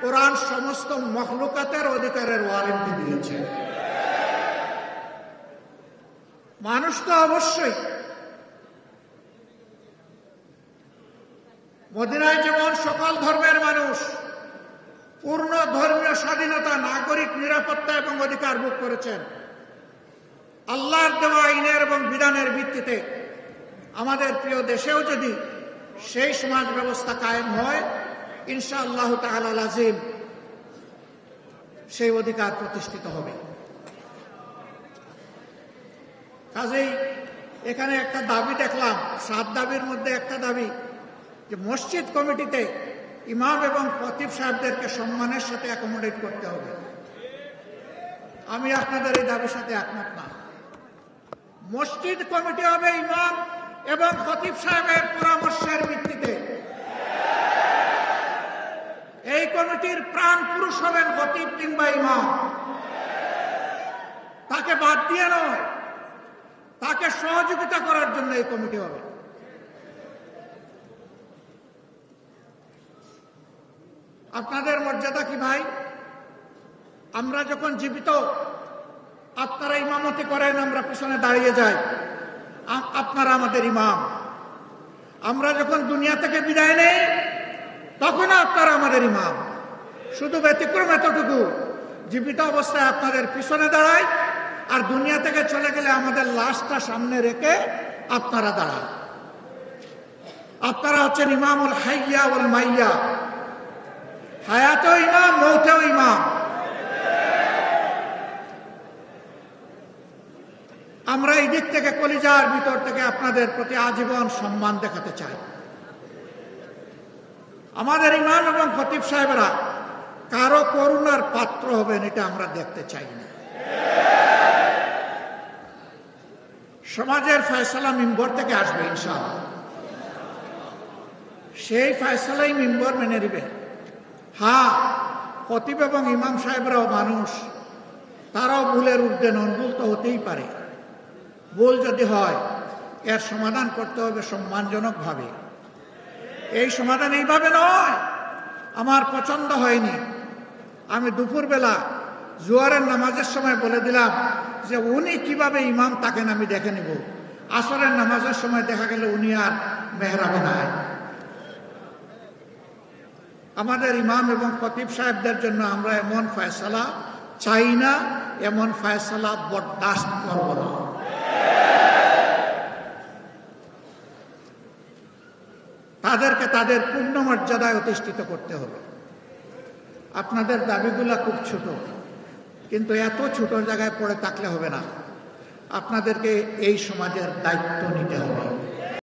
কোরআন সমস্ত মখলুকাতের অধিকারের ওয়ারেন্টি দিয়েছে। মানুষ তো অবশ্যই মদিনায় যেমন সকল ধর্মের মানুষ পূর্ণ ধর্মীয় স্বাধীনতা, নাগরিক নিরাপত্তা এবং অধিকার ভোগ করেছেন, আল্লাহর দেওয়া আইনের এবং বিধানের ভিত্তিতে আমাদের প্রিয় দেশেও যদি সেই সমাজ ব্যবস্থা কায়েম হয়, ইনশাআল্লাহ তাআলা লাজিম সেই অধিকার প্রতিষ্ঠিত হবে। কাজেই এখানে একটা দাবি দেখলাম, 7 দাবির মধ্যে একটা দাবি যে মসজিদ কমিটিতে ইমাম এবং খতিব সাহেবদেরকে সম্মানের সাথে অ্যাকোমোডেট করতে হবে। আমি আপনাদের এই দাবির সাথে একমত না। মসজিদ কমিটি হবে ইমাম এবং খতিব সাহেবের পরামর্শের ভিত্তিতে। এই কমিটির প্রাণ পুরুষ হবেন খতিব কিংবা ইমাম। তাকে বাদ দিয়ে নয়, তাকে সহযোগিতা করার জন্য এই কমিটি হবে। আপনাদের মর্যাদা কি ভাই? আমরা যখন জীবিত আপনারা ইমামতি করেন, আমরা পিছনে দাঁড়িয়ে যাই, আপনারা আমাদের ইমাম। আমরা যখন দুনিয়া থেকে বিদায় নেই, তখন আপনারা আমাদের ইমাম। শুধু ব্যতিক্রম এতটুকু, জীবিত অবস্থায় আপনাদের পিছনে দাঁড়ায়, আর দুনিয়া থেকে চলে গেলে আমাদের লাশটা সামনে রেখে আপনারা দাঁড়ান। আপনারা হচ্ছেন ইমামুল হাইয়া ওয়াল মাইয়া, হায়াতেও ইমাম, মৌতেও ইমাম। আমরা এই দিক থেকে কলিজার ভিতর থেকে আপনাদের প্রতি আজীবন সম্মান দেখাতে চাই। আমাদের ইমাম এবং খতিব সাহেবরা কারো করুণার পাত্র হবেন, এটা আমরা দেখতে চাই না। সমাজের ফয়সালা মিম্বর থেকে আসবে ইনশাআল্লাহ, সেই ফয়সালাই মিম্বর মেনে নেবে। হ্যাঁ, খতিব এবং ইমাম সাহেবরাও মানুষ, তারাও ভুলের ঊর্ধ্বে নন, ভুল তো হতেই পারে। ভুল যদি হয় এর সমাধান করতে হবে সম্মানজনকভাবে। এই সমাধান এইভাবে নয়, আমার পছন্দ হয়নি, আমি দুপুরবেলা জোয়ারের নামাজের সময় বলে দিলাম যে উনি কিভাবে ইমাম থাকেন আমি দেখে নেব। আসরের নামাজের সময় দেখা গেল উনি আর মেহরাবে নাই। আমাদের ইমাম এবং খতিব সাহেবদের জন্য আমরা এমন ফয়সালা চাই না, এমন ফয়সালা বরদাস্ত করব না। তাদেরকে তাদের পূর্ণ মর্যাদায় অধিষ্ঠিত করতে হবে। আপনাদের দাবিগুলা খুব ছোট, কিন্তু এত ছোট জায়গায় পড়ে থাকলে হবে না। আপনাদেরকে এই সমাজের দায়িত্ব নিতে হবে।